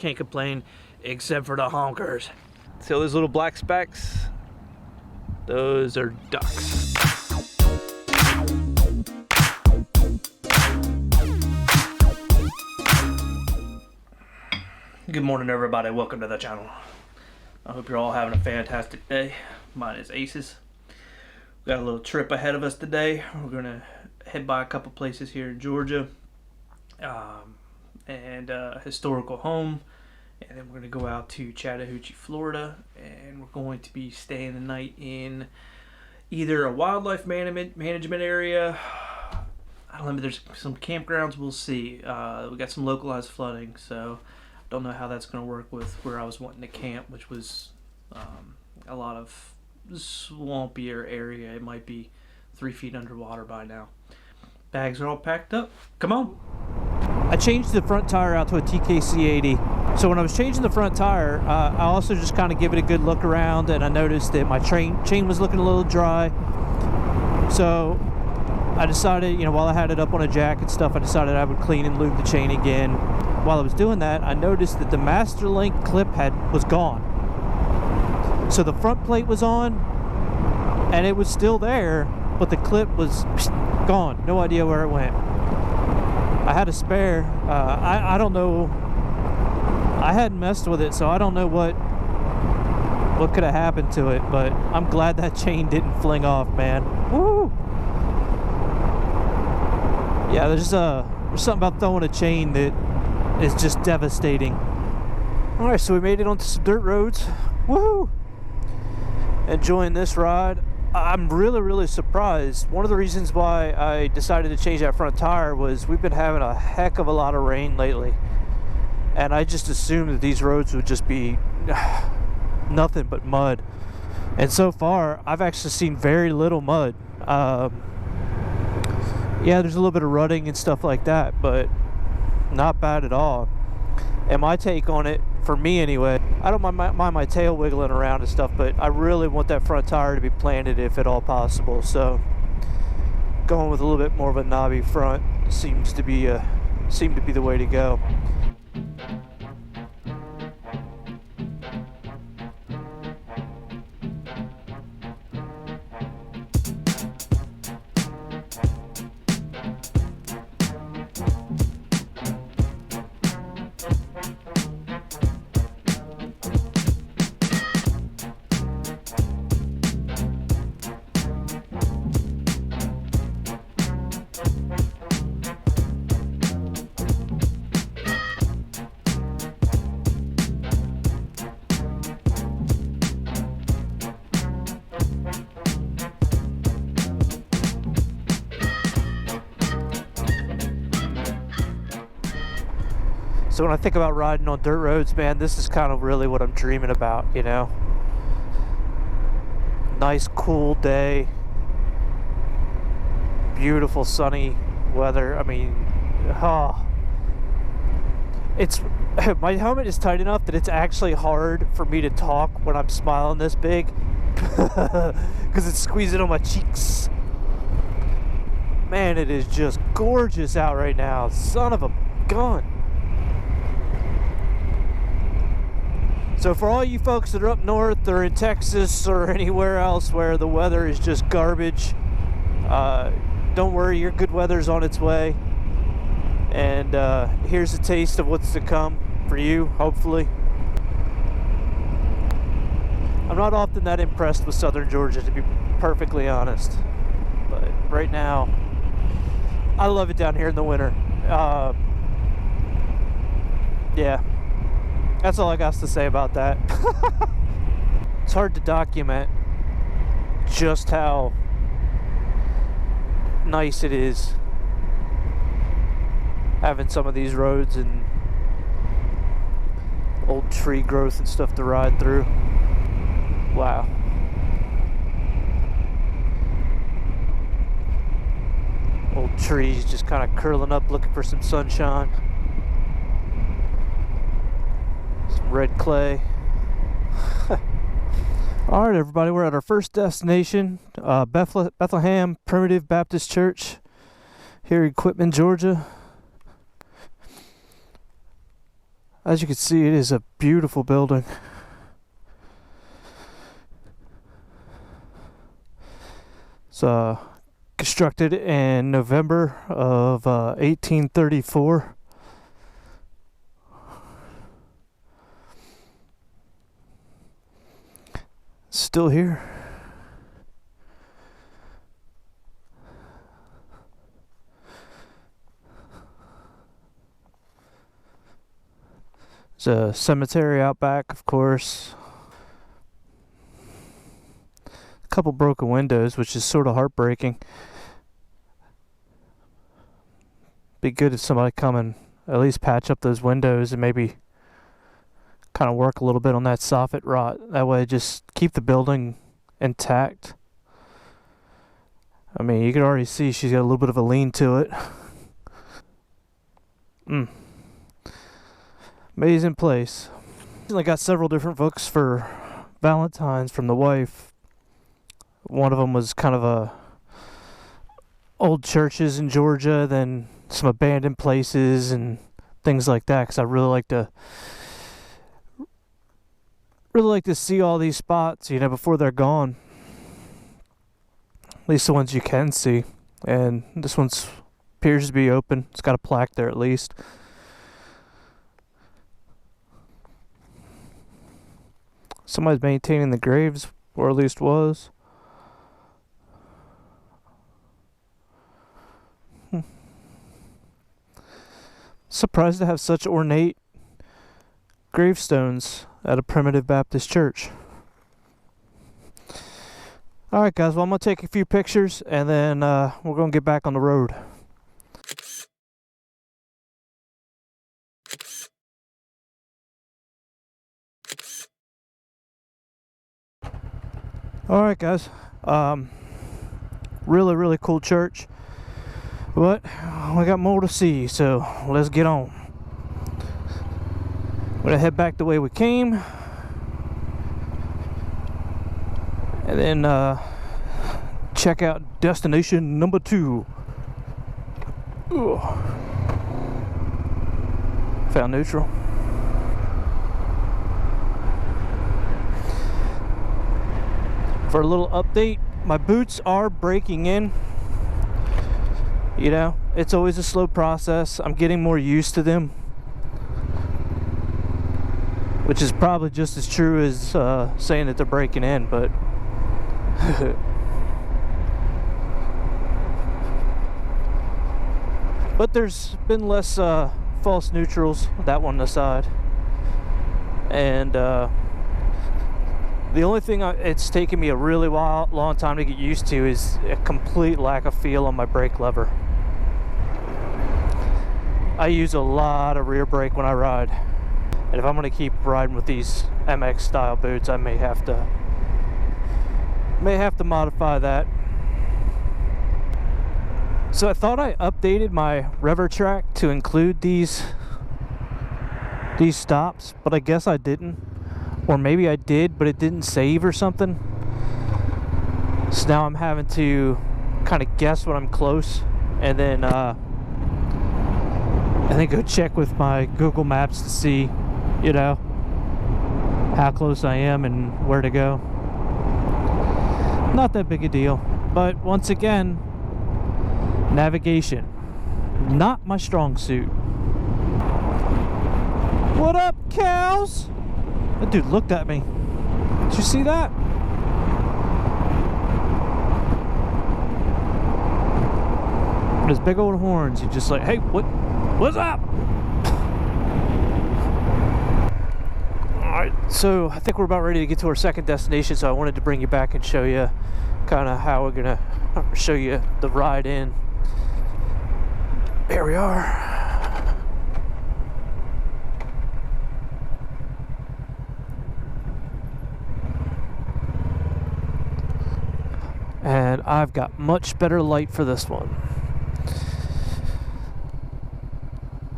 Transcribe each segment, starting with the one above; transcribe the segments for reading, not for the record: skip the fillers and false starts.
Can't complain, except for the honkers. See all those little black specks? Those are ducks. Good morning, everybody. Welcome to the channel. I hope you're all having a fantastic day. Mine is Aces. We got a little trip ahead of us today. We're gonna head by a couple places here in Georgia, and a historical home, and then we're gonna go out to Chattahoochee, Florida, and we're going to be staying the night in either a wildlife management area. I don't know, there's some campgrounds. We'll see. We got some localized flooding, so don't know how that's going to work with where I was wanting to camp, which was a lot of swampier area. It might be 3 feet underwater by now. Bags are all packed up. Come on. I changed the front tire out to a TKC 80. So when I was changing the front tire, I also just kind of give it a good look around, and I noticed that my chain was looking a little dry. So I decided, while I had it up on a jack and stuff, I decided I would clean and lube the chain again. While I was doing that, I noticed that the master link clip was gone. So the front plate was on, and it was still there, but the clip was gone. No idea where it went. I had a spare. I don't know. I hadn't messed with it, so I don't know what could have happened to it, but I'm glad that chain didn't fling off, man. Woo! Yeah, there's something about throwing a chain that is just devastating. Alright, so we made it onto some dirt roads. Woohoo! Enjoying this ride. I'm really surprised. One of the reasons why I decided to change that front tire was we've been having a heck of a lot of rain lately, and I just assumed that these roads would just be nothing but mud, and so far I've actually seen very little mud. Yeah, there's a little bit of rutting and stuff like that, but not bad at all. And my take on it, for me anyway, I don't mind my tail wiggling around and stuff, but I really want that front tire to be planted if at all possible. So going with a little bit more of a knobby front seemed to be the way to go. So when I think about riding on dirt roads, man, this is kind of really what I'm dreaming about, Nice, cool day. Beautiful, sunny weather. I mean, my helmet is tight enough that it's actually hard for me to talk when I'm smiling this big because it's squeezing on my cheeks. Man, it is just gorgeous out right now. Son of a gun. So for all you folks that are up north or in Texas or anywhere else where the weather is just garbage, don't worry, your good weather's on its way. And here's a taste of what's to come for you, hopefully. I'm not often that impressed with southern Georgia, to be perfectly honest. But right now, I love it down here in the winter. Yeah. That's all I got to say about that. It's hard to document just how nice it is having some of these roads and old tree growth and stuff to ride through. Wow. Old trees just kind of curling up looking for some sunshine. Some red clay. Alright everybody, we're at our first destination, Bethlehem Primitave Baptist Church here in Quitman, Georgia. As you can see, it is a beautiful building. It's constructed in November of 1834. Still here. There's a cemetery out back, of course. A couple broken windows, which is sort of heartbreaking. Be good if somebody come and at least patch up those windows and maybe kind of work a little bit on that soffit rot. That way, just keep the building intact. I mean, you can already see she's got a little bit of a lean to it. Amazing place. I got several different books for Valentine's from the wife. One of them was kind of a old churches in Georgia, then some abandoned places and things like that, because I really like to see all these spots, you know, before they're gone. At least the ones you can see. And this one appears to be open. It's got a plaque there at least. Somebody's maintaining the graves, or at least was. Surprised to have such ornate gravestones at a Primitive Baptist Church. Alright guys, well I'm going to take a few pictures and then we're going to get back on the road. Alright guys, really cool church, but we got more to see, so let's get on. I'm going to head back the way we came, and then check out destination number 2. Ooh. Found neutral. For a little update, my boots are breaking in. You know, it's always a slow process. I'm getting more used to them, which is probably just as true as saying that they're breaking in, but but there's been less false neutrals, that one aside, and the only thing it's taken me a really long time to get used to is a complete lack of feel on my brake lever. I use a lot of rear brake when I ride, and if I'm going to keep riding with these MX style boots, I may have to modify that. So I thought I updated my Rever track to include these stops, but I guess I didn't. Or maybe I did, but it didn't save or something. So now I'm having to kind of guess when I'm close, and then go check with my Google Maps to see, you know, how close I am and where to go. Not that big a deal, but once again, navigation, not my strong suit. What up, cows? That dude looked at me. Did you see that? With his big old horns, he's just like, hey, what's up? Alright, so I think we're about ready to get to our second destination, so I wanted to bring you back and show you kind of how we're gonna show you the ride in. There we are. And I've got much better light for this one.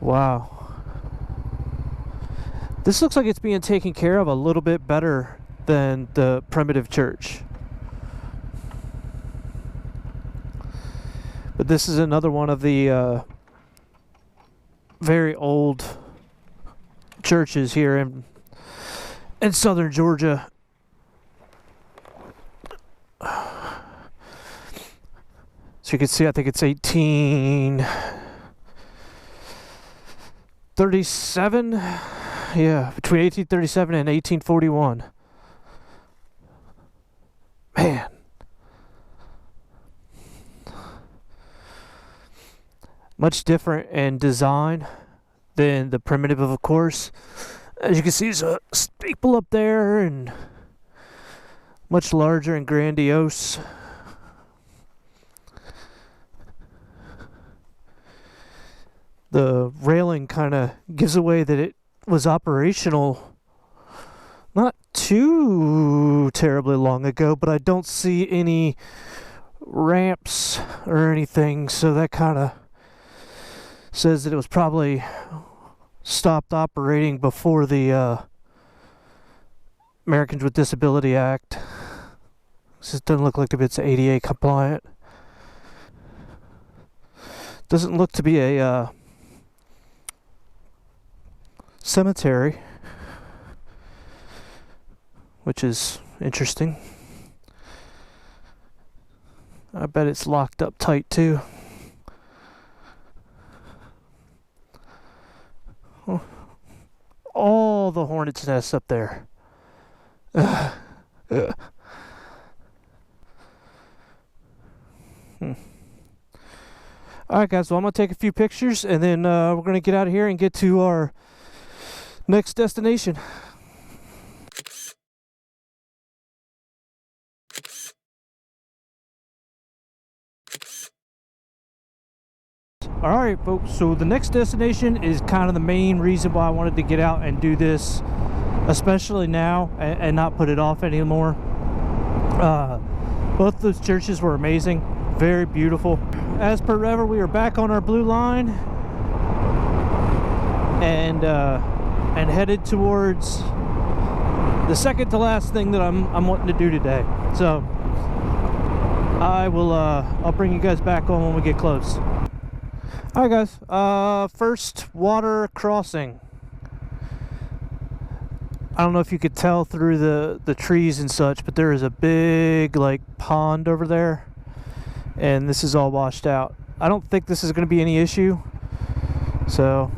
Wow. This looks like it's being taken care of a little bit better than the Primitive Church. But this is another one of the very old churches here in southern Georgia. So you can see, I think it's 1837. Yeah, between 1837 and 1841. Man. Much different in design than the Primitive, of course. As you can see, there's a steeple up there and much larger and grandiose. The railing kind of gives away that it was operational not too terribly long ago, but I don't see any ramps or anything, so that kind of says that it was probably stopped operating before the Americans with Disability Act. This doesn't look like it's ADA compliant. Doesn't look to be a cemetery, which is interesting. I bet it's locked up tight too. Oh. All the hornets' nests up there. Alright guys, well I'm going to take a few pictures and then we're going to get out of here and get to our next destination. Alright folks, so the next destination is kind of the main reason why I wanted to get out and do this, especially now, and not put it off anymore. Both those churches were amazing, very beautiful. As per ever, we are back on our blue line and headed towards the second to last thing that I'm wanting to do today. So I'll bring you guys back on when we get close. Alright guys, first water crossing. I don't know if you could tell through the trees and such, but there is a big like pond over there, and this is all washed out. I don't think this is going to be any issue, so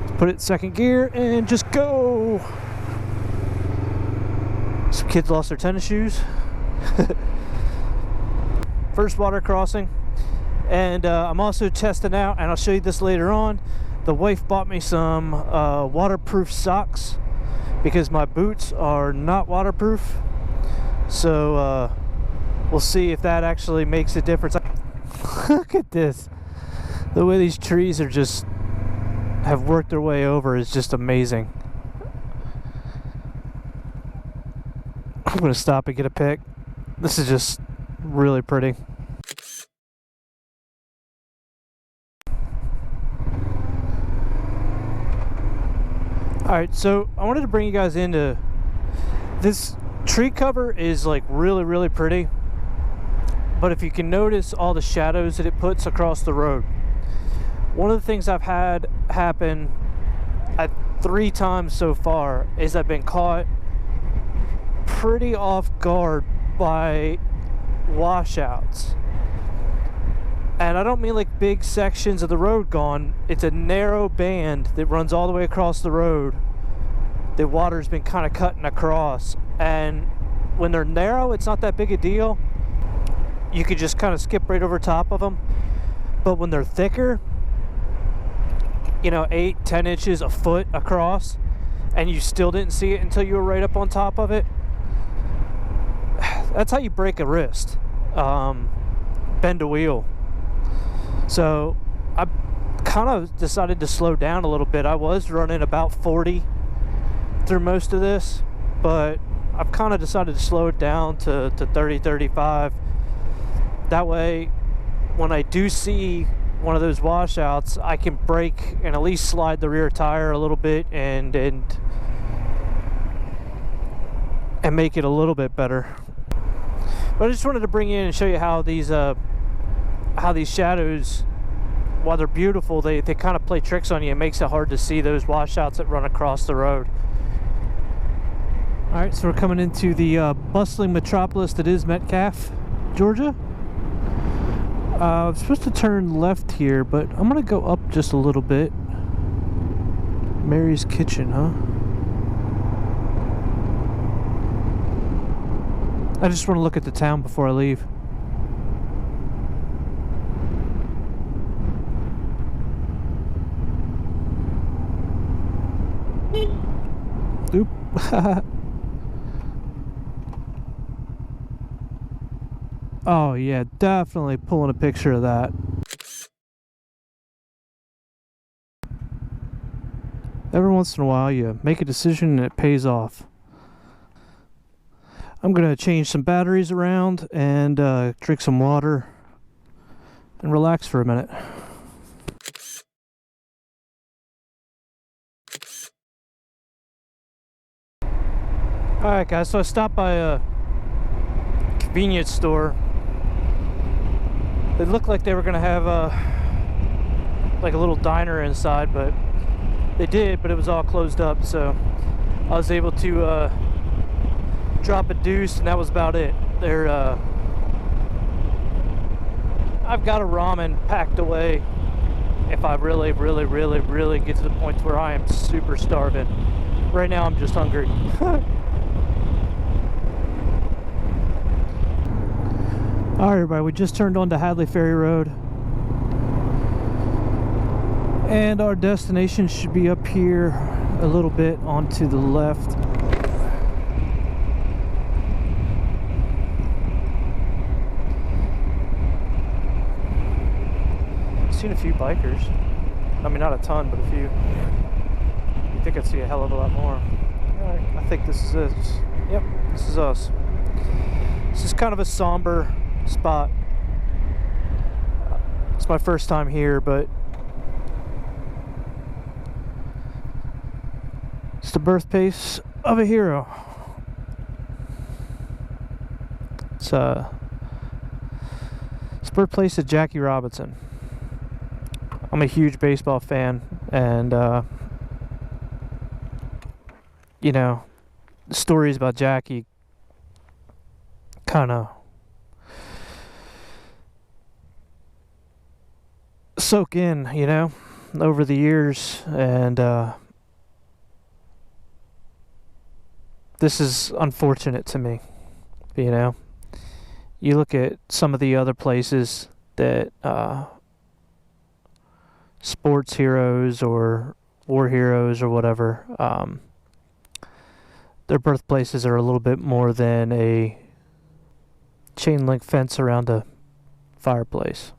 let's put it in second gear and just go. Some kids lost their tennis shoes. First water crossing. And I'm also testing out, and I'll show you this later on, the wife bought me some waterproof socks because my boots are not waterproof. So we'll see if that actually makes a difference. Look at this. The way these trees are just have worked their way over is just amazing. I'm going to stop and get a pic. This is just really pretty. Alright, so I wanted to bring you guys into this tree cover is like really pretty, but if you can notice all the shadows that it puts across the road. One of the things I've had happen 3 times so far is I've been caught pretty off guard by washouts. And I don't mean like big sections of the road gone. It's a narrow band that runs all the way across the road. The water's been kind of cutting across. And when they're narrow, it's not that big a deal. You could just kind of skip right over top of them. But when they're thicker, you know, 8-10 inches, a foot across, and you still didn't see it until you were right up on top of it, that's how you break a wrist. Bend a wheel. So I kind of decided to slow down a little bit. I was running about 40 through most of this, but I've kind of decided to slow it down to 30, 35. That way, when I do see one of those washouts, I can brake and at least slide the rear tire a little bit and make it a little bit better. But I just wanted to bring you in and show you how these shadows while they're beautiful, they kind of play tricks on you. It makes it hard to see those washouts that run across the road. Alright, so we're coming into the bustling metropolis that is Metcalfe, Georgia. I'm supposed to turn left here, but I'm going to go up just a little bit. Mary's Kitchen, huh? I just want to look at the town before I leave. Oop. Oh yeah, definitely pulling a picture of that. Every once in a while you make a decision and it pays off. I'm gonna change some batteries around and drink some water and relax for a minute. Alright guys, so I stopped by a convenience store. It looked like they were gonna have like a little diner inside, but they did, but it was all closed up, so I was able to drop a deuce, and that was about it. I've got a ramen packed away if I really get to the point where I am super starving. Right now I'm just hungry. Alright everybody, we just turned onto Hadley Ferry Road. And our destination should be up here a little bit onto the left. I've seen a few bikers. I mean, not a ton, but a few. You'd think I'd see a hell of a lot more. Alright, I think this is it. Yep, this is us. This is kind of a somber spot. It's my first time here, but it's the birthplace of a hero. It's birthplace of Jackie Robinson. I'm a huge baseball fan, and you know, the stories about Jackie kind of soak in, you know, over the years, and this is unfortunate to me. You know, you look at some of the other places that sports heroes or war heroes or whatever, their birthplaces are a little bit more than a chain link fence around a fireplace.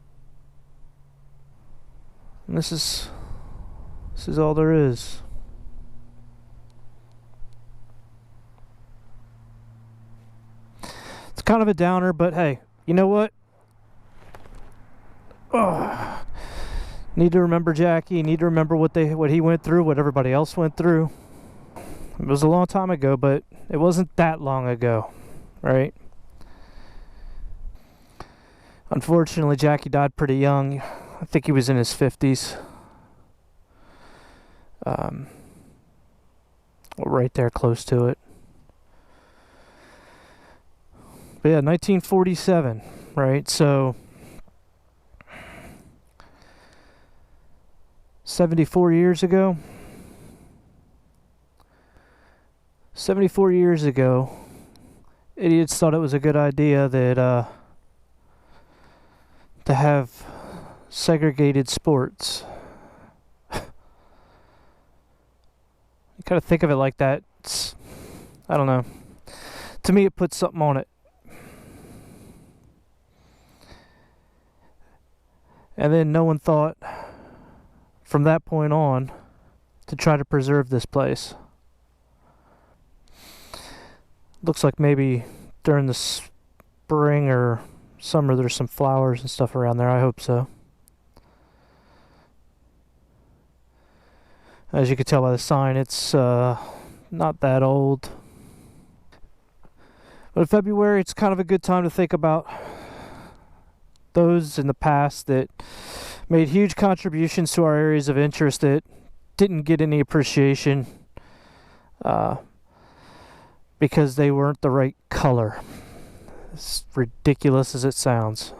And this is all there is. It's kind of a downer, but hey, you know what? Oh, need to remember Jackie. Need to remember what he went through, what everybody else went through. It was a long time ago, but it wasn't that long ago, right? Unfortunately, Jackie died pretty young. I think he was in his 50s. Right there, close to it. But yeah, 1947, right? So 74 years ago. 74 years ago, idiots thought it was a good idea that to have segregated sports. You kind of think of it like that. I don't know. To me, it puts something on it. And then no one thought from that point on to try to preserve this place. Looks like maybe during the spring or summer there's some flowers and stuff around there. I hope so. As you can tell by the sign, it's not that old. But in February, it's kind of a good time to think about those in the past that made huge contributions to our areas of interest that didn't get any appreciation because they weren't the right color. As ridiculous as it sounds.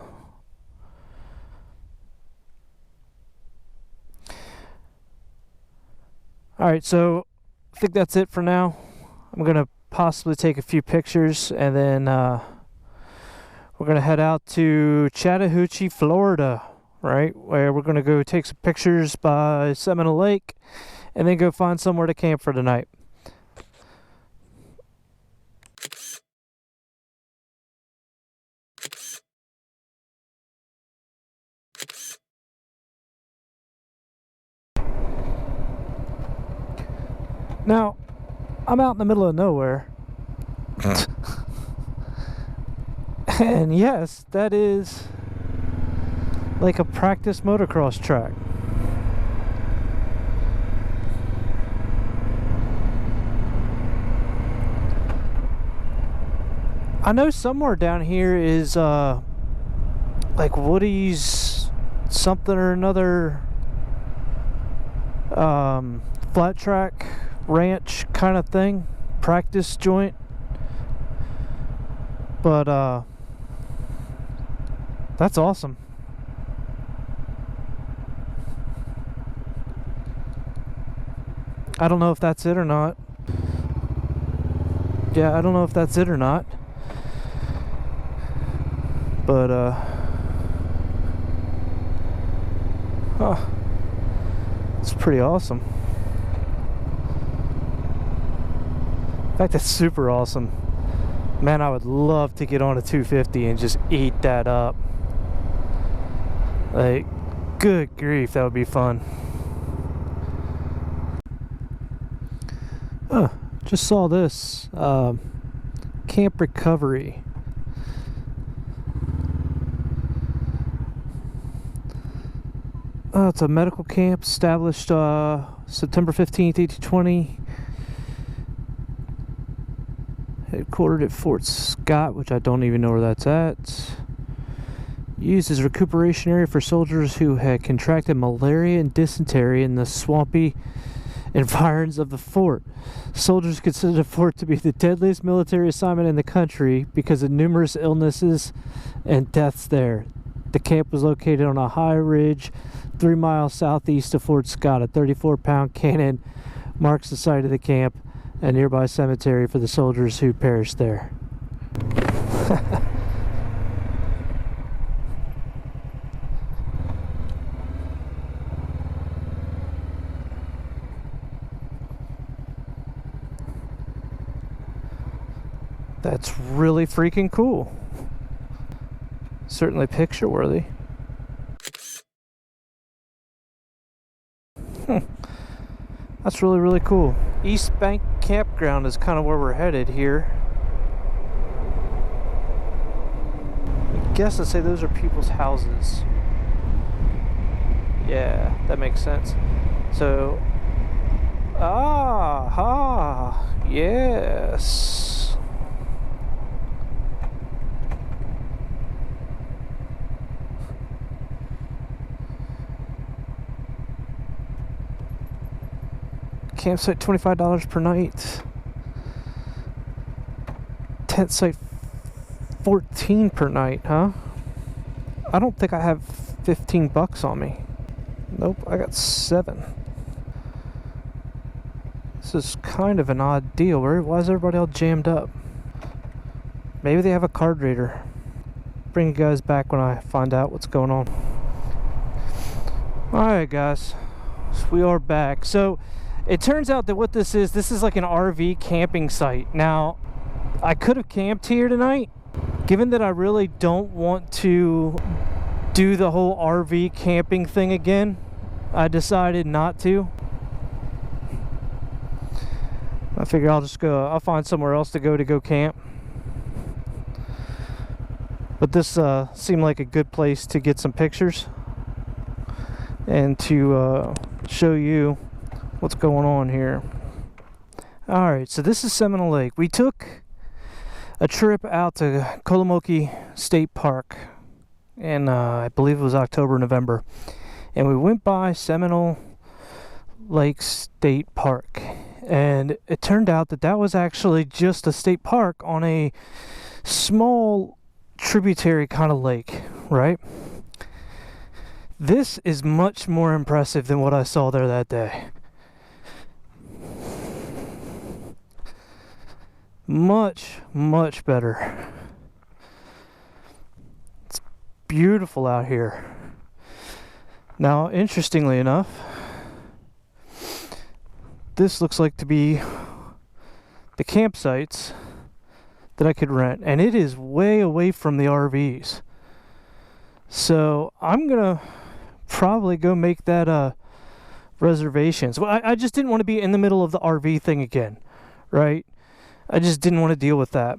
Alright, so I think that's it for now. I'm going to possibly take a few pictures, and then we're going to head out to Chattahoochee, Florida, right? Where we're going to go take some pictures by Seminole Lake, and then go find somewhere to camp for the night. Now, I'm out in the middle of nowhere. And yes, that is like a practice motocross track. I know somewhere down here is like Woody's something or another flat track ranch kind of thing, practice joint, but that's awesome. I don't know if that's it or not. Yeah, I don't know if that's it or not, but oh, it's pretty awesome. In fact, that's super awesome. Man, I would love to get on a 250 and just eat that up. Like, good grief, that would be fun. Oh, just saw this. Camp Recovery. It's a medical camp established September 15th, 1820. Headquartered at Fort Scott, which I don't even know where that's at. Used as a recuperation area for soldiers who had contracted malaria and dysentery in the swampy environs of the fort. Soldiers considered the fort to be the deadliest military assignment in the country because of numerous illnesses and deaths there. The camp was located on a high ridge 3 miles southeast of Fort Scott. A 34-pound cannon marks the site of the camp, a nearby cemetery for the soldiers who perished there. That's really freaking cool. Certainly picture worthy. That's really, really cool. East Bank Campground is kind of where we're headed here. I guess I'd say those are people's houses. Yeah, that makes sense. So, yes. Campsite $25 per night. Tent site $14 per night, huh? I don't think I have $15 on me. Nope, I got 7. This is kind of an odd deal. Why is everybody all jammed up? Maybe they have a card reader. Bring you guys back when I find out what's going on. Alright guys, so we are back. So it turns out that what this is like an RV camping site. Now, I could have camped here tonight. Given that I really don't want to do the whole RV camping thing again, I decided not to. I figure I'll find somewhere else to go camp. But this seemed like a good place to get some pictures and to show you what's going on here. Alright, so this is Seminole Lake. We took a trip out to Kolomoki State Park in I believe it was October, November. and we went by Seminole Lake State Park, and it turned out that that was actually just a state park on a small tributary kind of lake, right? This is much more impressive than what I saw there that day. Much, much better. It's beautiful out here. Now, interestingly enough, this looks like to be the campsites that I could rent, and it is way away from the RVs. So I'm gonna probably go make that reservations. Well, I just didn't want to be in the middle of the RV thing again, right? I just didn't want to deal with that.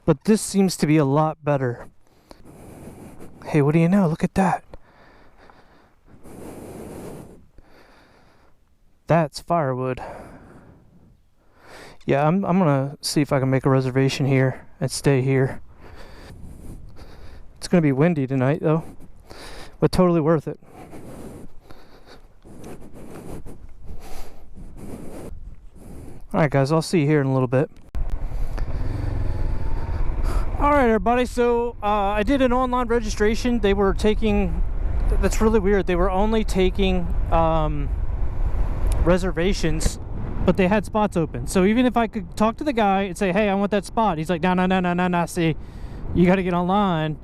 But this seems to be a lot better. Hey, what do you know? Look at that. That's firewood. Yeah, I'm gonna see if I can make a reservation here and stay here. It's gonna be windy tonight though, but totally worth it. Alright guys, I'll see you here in a little bit. Alright everybody, so I did an online registration. They were taking, that's really weird, they were only taking reservations, but they had spots open. So even if I could talk to the guy and say, hey, I want that spot, he's like, no, see, you got to get online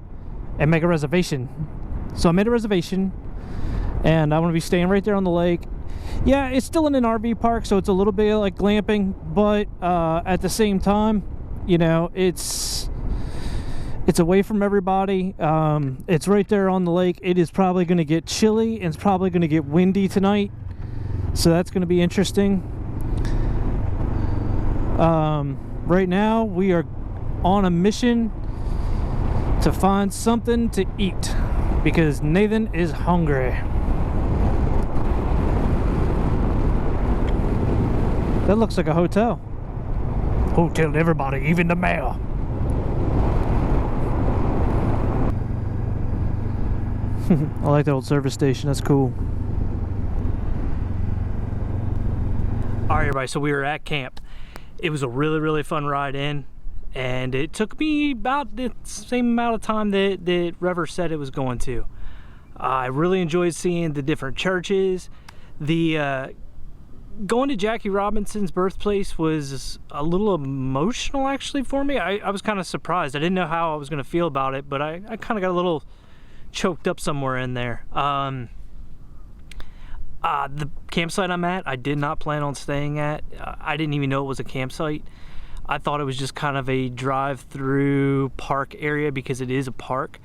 and make a reservation. So I made a reservation, and I want to be staying right there on the lake. Yeah, it's still in an RV park, so it's a little bit like glamping, but at the same time, you know, it's away from everybody. It's right there on the lake. It is probably going to get chilly, and it's probably going to get windy tonight, so that's going to be interesting. Right now we are on a mission to find something to eat because Nathan is hungry. That looks like a hotel. Hotel everybody, even the mayor. I like that old service station, that's cool. Alright everybody, so we were at camp. It was a really fun ride in, and it took me about the same amount of time that Rever said it was going to. I really enjoyed seeing the different churches. The going to Jackie Robinsons' birthplace was a little emotional actually for me. I was kind of surprised. I didn't know how I was going to feel about it, but I kind of got a little choked up somewhere in there. The campsite I'm at, I did not plan on staying at. I didn't even know it was a campsite. I thought it was just kind of a drive-through park area because it is a park,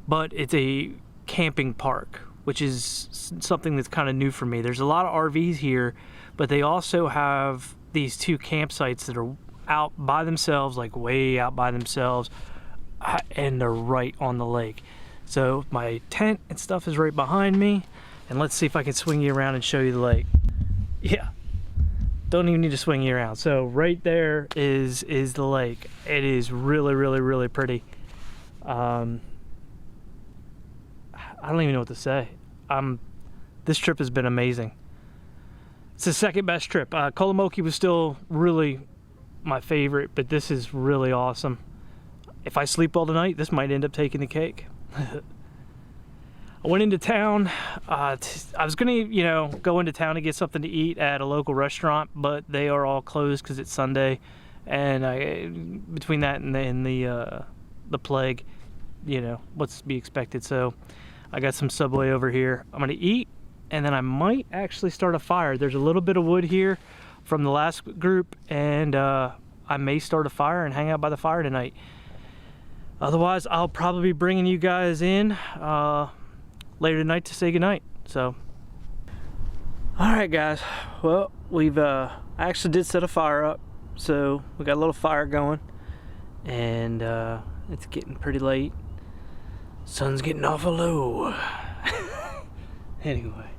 but it's a camping park, which is something that's kind of new for me. There's a lot of RVs here, but they also have these two campsites that are out by themselves, like way out by themselves, and they're right on the lake. So my tent and stuff is right behind me. And let's see if I can swing you around and show you the lake. Yeah, don't even need to swing you around. So right there is the lake. It is really pretty. I don't even know what to say. This trip has been amazing. It's the second best trip. Kolomoki was still really my favorite, but this is really awesome. If I sleep all tonight, this might end up taking the cake. I went into town. I was gonna, go into town to get something to eat at a local restaurant, but they are all closed because it's Sunday, and between that and the plague, what's to be expected. So I got some Subway over here. I'm gonna eat, and then I might actually start a fire. There's a little bit of wood here from the last group, and I may start a fire and hang out by the fire tonight. Otherwise, I'll probably be bringing you guys in later tonight to say goodnight. So, alright guys, well, we've I actually did set a fire up, so we got a little fire going, and it's getting pretty late. Sun's getting awful low. Anyway,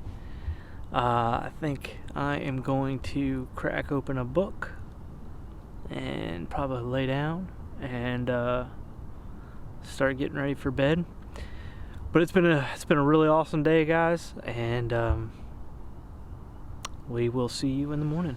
I think I am going to crack open a book and probably lay down and start getting ready for bed. But it's been a really awesome day, guys, and we will see you in the morning.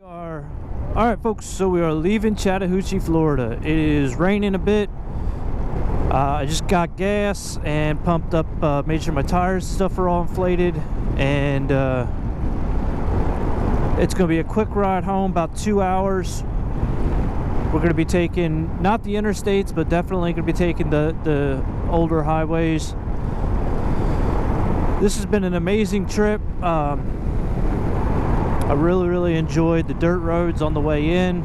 Alright folks, so we are leaving Chattahoochee, Florida. It is raining a bit. I just got gas and pumped up, made sure my tires and stuff are all inflated, and it's going to be a quick ride home, about 2 hours. We're going to be taking, not the interstates, but definitely going to be taking the older highways. This has been an amazing trip. I really enjoyed the dirt roads on the way in,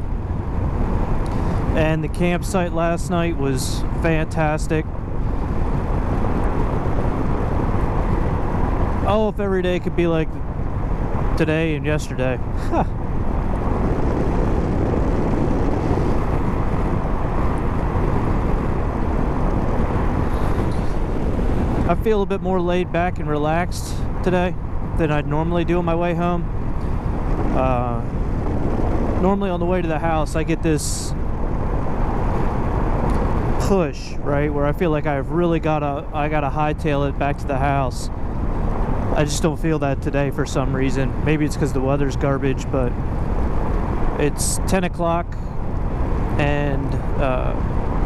and the campsite last night was fantastic. Oh, if every day could be like today and yesterday. I feel a bit more laid back and relaxed today than I'd normally do on my way home. Normally on the way to the house I get this push, right, where I feel like I've really gotta hightail it back to the house. I just don't feel that today for some reason. Maybe it's because the weather's garbage, but it's 10 o'clock and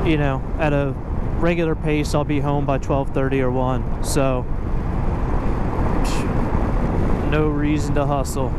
you know, at a regular pace I'll be home by 12:30 or 1, so no reason to hustle.